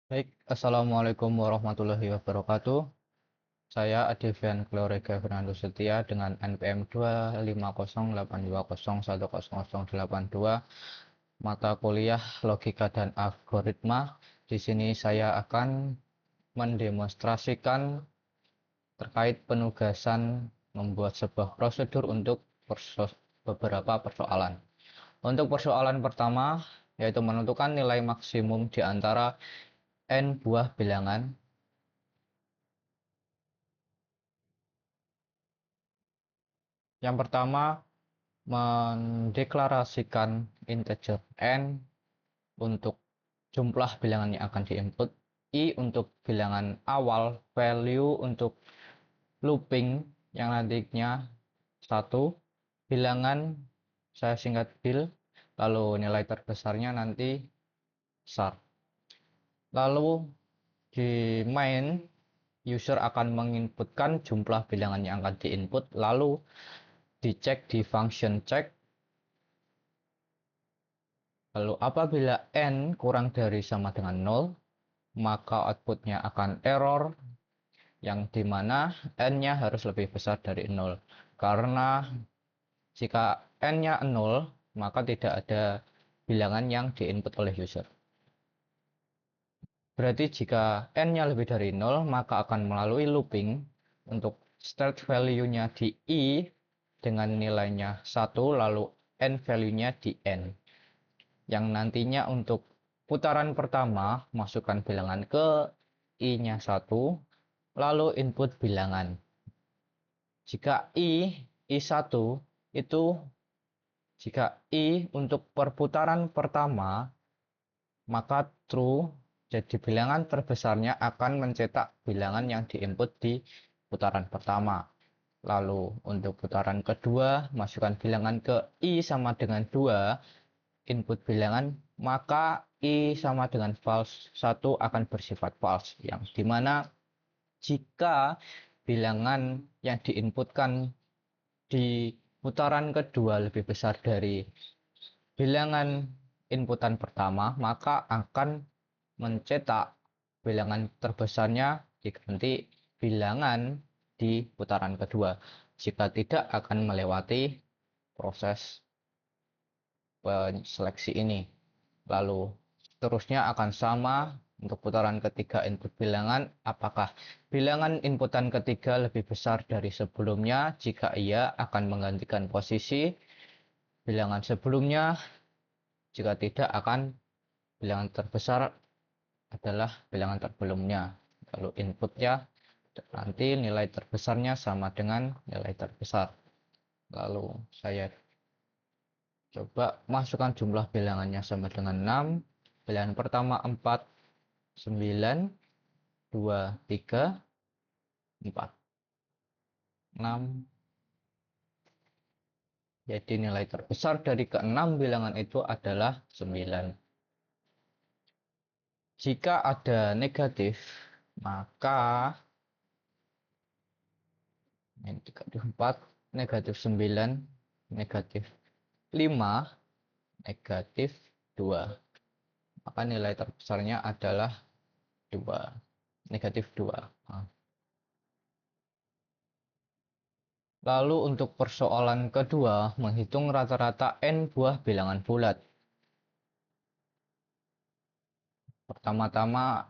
Baik, Assalamualaikum warahmatullahi wabarakatuh. Saya Adivian Glorega Fernando Setia dengan NPM 25082010082, mata kuliah Logika dan Algoritma. Di sini saya akan mendemonstrasikan terkait penugasan membuat sebuah prosedur untuk beberapa persoalan. Untuk persoalan pertama, yaitu menentukan nilai maksimum di antara n buah bilangan. Yang pertama, mendeklarasikan integer n untuk jumlah bilangan yang akan diinput, i untuk bilangan awal, value untuk looping yang nantinya satu, bilangan saya singkat bil, lalu nilai terbesarnya nanti sar. Lalu di main, user akan menginputkan jumlah bilangan yang akan diinput, lalu dicek di function check. Lalu apabila n kurang dari sama dengan 0, maka outputnya akan error, yang dimana n-nya harus lebih besar dari 0. Karena jika n-nya 0, maka tidak ada bilangan yang diinput oleh user. Berarti jika n-nya lebih dari 0, maka akan melalui looping untuk start value-nya di i dengan nilainya 1, lalu n value-nya di n. Yang nantinya untuk putaran pertama, masukkan bilangan ke i-nya 1, lalu input bilangan. Jika i1 itu, jika i untuk perputaran pertama, maka true, jadi bilangan terbesarnya akan mencetak bilangan yang diinput di putaran pertama. Lalu untuk putaran kedua, masukkan bilangan ke i sama dengan 2, input bilangan, maka i sama dengan false 1 akan bersifat false, yang dimana jika bilangan yang diinputkan di putaran kedua lebih besar dari bilangan inputan pertama, maka akan mencetak bilangan terbesarnya diganti bilangan di putaran kedua. Jika tidak, akan melewati proses seleksi ini. Lalu seterusnya akan sama untuk putaran ketiga input bilangan. Apakah bilangan inputan ketiga lebih besar dari sebelumnya? Jika iya, akan menggantikan posisi bilangan sebelumnya. Jika tidak, akan bilangan terbesar adalah bilangan tersebelumnya. Lalu inputnya nanti nilai terbesarnya sama dengan nilai terbesar. Lalu saya coba masukkan jumlah bilangannya sama dengan 6. Bilangan pertama 4, 9, 2, 3, 4, 6. Jadi nilai terbesar dari ke-6 bilangan itu adalah 9. Jika ada negatif, maka negatif 4, negatif 9, negatif 5, negatif 2. Maka nilai terbesarnya adalah 2, negatif 2. Lalu untuk persoalan kedua, menghitung rata-rata n buah bilangan bulat. Pertama-tama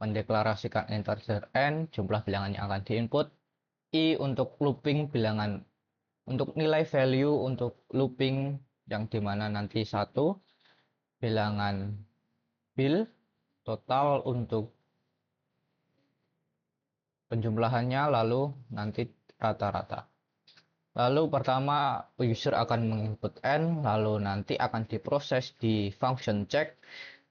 mendeklarasikan integer n, jumlah bilangan yang akan diinput, i untuk looping bilangan, untuk nilai value untuk looping yang dimana nanti 1, bilangan bil, total untuk penjumlahannya, lalu nanti rata-rata. Lalu pertama user akan menginput n, lalu nanti akan diproses di function check,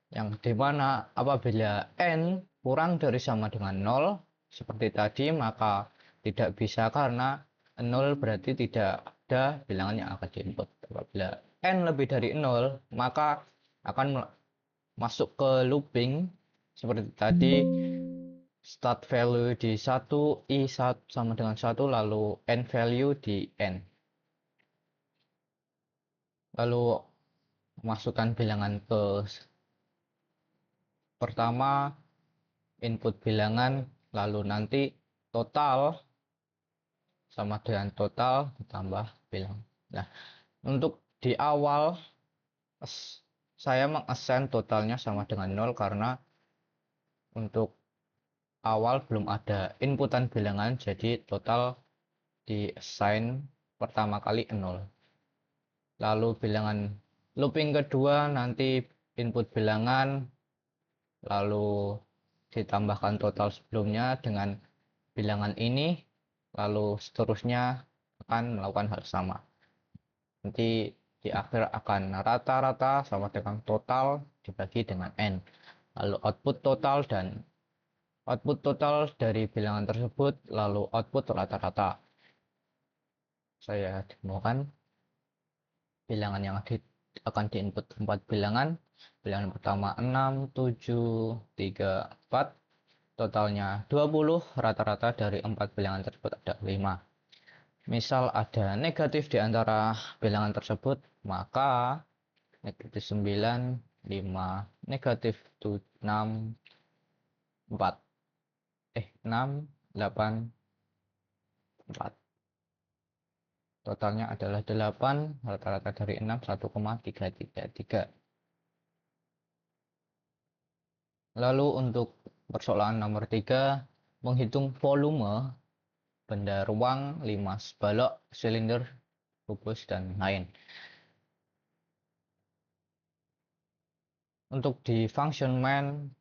yang dimana apabila n kurang dari sama dengan 0 seperti tadi, maka tidak bisa karena 0 berarti tidak ada bilangan yang akan diinput. Apabila n lebih dari 0, maka akan masuk ke looping seperti tadi, start value di 1, i1 sama dengan 1, lalu n value di n. Lalu masukkan bilangan ke pertama input bilangan, lalu nanti total sama dengan total ditambah bilangan. Nah, untuk di awal saya mengassign totalnya sama dengan 0 karena untuk awal belum ada inputan bilangan, jadi total di assign pertama kali 0. Lalu bilangan looping kedua nanti input bilangan, lalu ditambahkan total sebelumnya dengan bilangan ini, lalu seterusnya akan melakukan hal sama. Nanti di akhir akan rata-rata sama dengan total dibagi dengan n. Lalu output total dari bilangan tersebut, lalu output rata-rata. Saya demokan bilangan yang akan diinput 4 bilangan. Bilangan pertama 6, 7, 3, 4. Totalnya 20, rata-rata dari 4 bilangan tersebut ada 5. Misal ada negatif di antara bilangan tersebut, maka negatif 9, 5, negatif 6, 4. 6, 8, 4. Totalnya adalah 8, rata-rata dari 6, 1,333. Lalu untuk persoalan nomor 3, menghitung volume benda ruang, limas, balok, silinder, kubus, dan lain. Untuk di function main,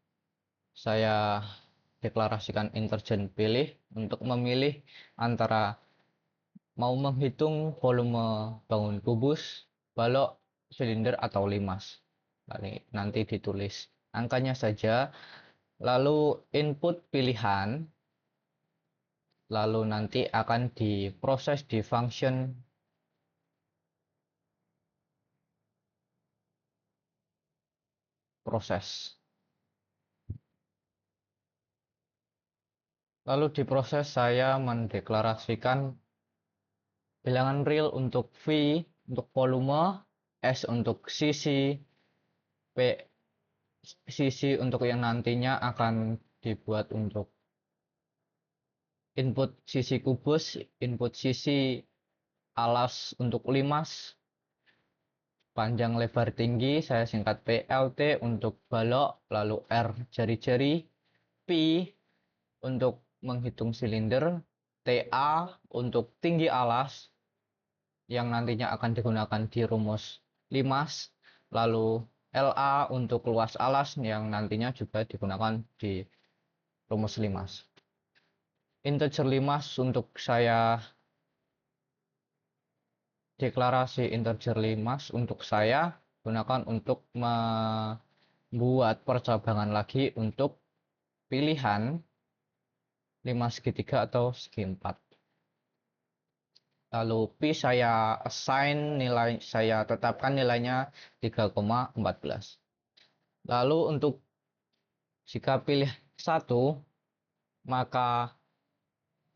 saya deklarasikan intergen pilih untuk memilih antara mau menghitung volume bangun kubus, balok, silinder, atau limas. Nanti ditulis angkanya saja, lalu input pilihan, lalu nanti akan diproses di function proses. Lalu di proses saya mendeklarasikan bilangan real untuk V untuk volume, S untuk sisi, P sisi untuk yang nantinya akan dibuat untuk input sisi kubus, input sisi alas untuk limas, panjang lebar tinggi saya singkat PLT untuk balok, lalu R jari-jari, P untuk menghitung silinder, TA untuk tinggi alas yang nantinya akan digunakan di rumus limas, lalu LA untuk luas alas yang nantinya juga digunakan di rumus limas. Integer limas untuk saya deklarasi integer limas untuk saya gunakan untuk membuat percabangan lagi untuk pilihan limas segitiga atau segi 4. Lalu P saya assign nilai, saya tetapkan nilainya 3,14. Lalu untuk jika pilih 1, maka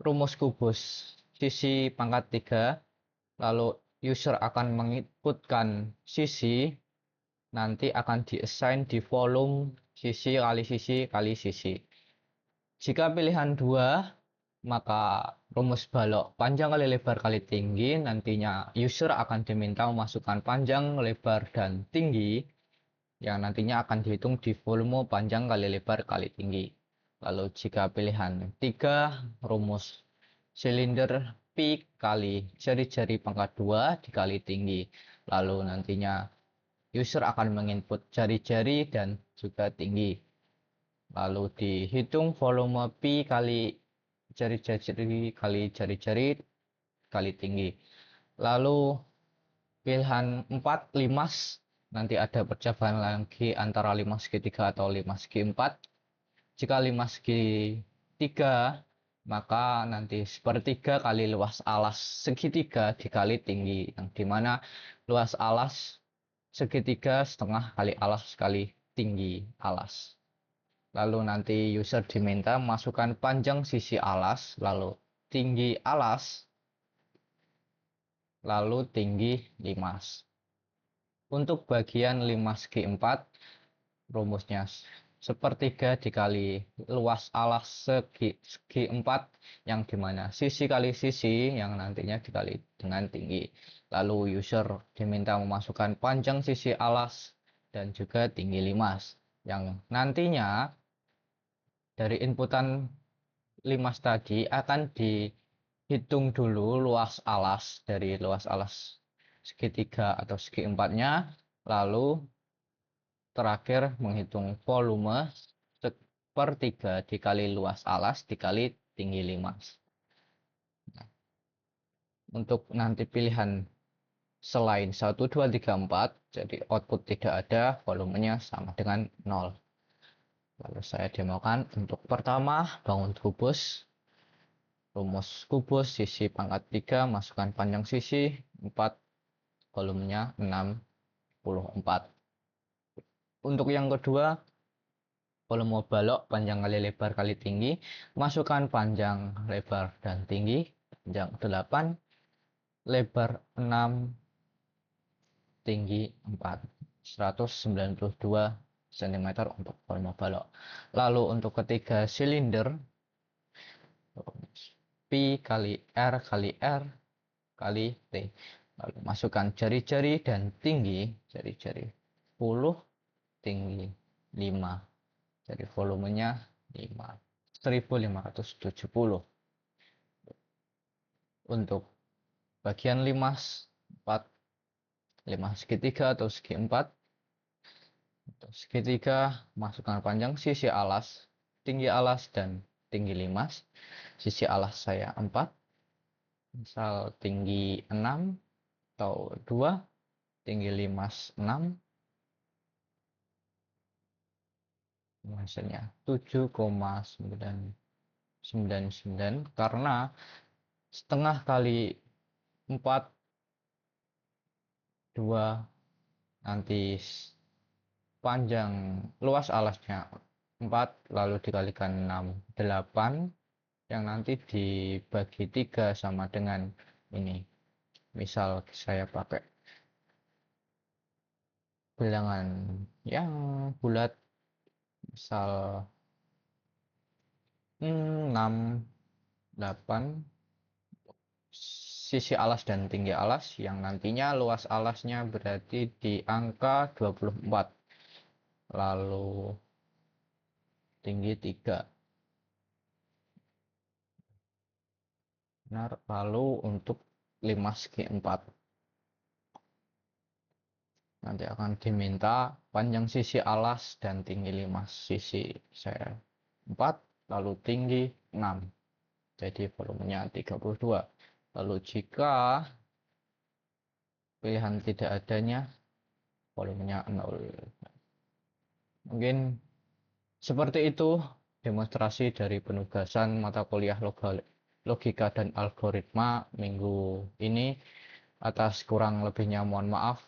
rumus kubus sisi pangkat 3, lalu user akan menginputkan sisi, nanti akan diassign di volume sisi kali sisi kali sisi. Jika pilihan 2, maka rumus balok panjang kali lebar kali tinggi, nantinya user akan diminta memasukkan panjang, lebar, dan tinggi yang nantinya akan dihitung di volume panjang kali lebar kali tinggi. Lalu jika pilihan 3, rumus silinder P kali jari-jari pangkat 2 dikali tinggi. Lalu nantinya user akan menginput jari-jari dan juga tinggi. Lalu dihitung volume P kali jari-jari kali jari-jari kali tinggi. Lalu pilihan 4, limas, nanti ada percobaan lagi antara limas segitiga atau limas segi 4. Jika limas segi 3, maka nanti sepertiga kali luas alas segitiga dikali tinggi, yang dimana luas alas segitiga setengah kali alas kali tinggi alas. Lalu nanti user diminta masukkan panjang sisi alas, lalu tinggi alas, lalu tinggi limas. Untuk bagian limas segi 4, rumusnya sepertiga dikali luas alas segi 4, yang dimana sisi kali sisi yang nantinya dikali dengan tinggi. Lalu user diminta memasukkan panjang sisi alas dan juga tinggi limas, yang nantinya dari inputan limas tadi akan dihitung dulu luas alas dari luas alas segitiga atau segi empatnya, lalu terakhir menghitung volume sepertiga dikali luas alas dikali tinggi limas. Nah, untuk nanti pilihan selain 1, 2, 3, 4, jadi output tidak ada, volumenya sama dengan 0. Lalu saya demokan untuk pertama, bangun kubus. Rumus kubus, sisi pangkat 3, masukkan panjang sisi 4, volumenya 64. Untuk yang kedua, volume balok panjang kali lebar kali tinggi, masukkan panjang, lebar, dan tinggi. Panjang 8, lebar 6, tinggi 4, 192 cm untuk volume balok. Lalu untuk ketiga silinder, Pi kali R kali R kali T. Lalu masukkan jari-jari dan tinggi, jari-jari 10, tinggi 5. Jadi volumenya 5, 1570. Untuk bagian limas 4, limas segitiga atau segi 4. Untuk segitiga, masukkan panjang sisi alas, tinggi alas, dan tinggi limas. Sisi alas saya 4, misal tinggi 6 atau 2, tinggi limas 6, hasilnya 7,999, karena setengah kali 4, 2, nanti panjang luas alasnya 4, lalu dikalikan 6, 8, yang nanti dibagi 3 sama dengan ini. Misal saya pakai bilangan yang bulat, misal 6, 8, sisi alas dan tinggi alas, yang nantinya luas alasnya berarti di angka 24, lalu tinggi 3. Benar. Lalu untuk limas segi 4, nanti akan diminta panjang sisi alas dan tinggi limas. Sisi saya 4, lalu tinggi 6, jadi volumenya 32. Lalu jika pilihan tidak adanya, volumenya 0. Mungkin seperti itu demonstrasi dari penugasan mata kuliah logika dan algoritma minggu ini. Atas kurang lebihnya mohon maaf.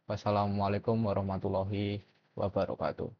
Wassalamualaikum warahmatullahi wabarakatuh.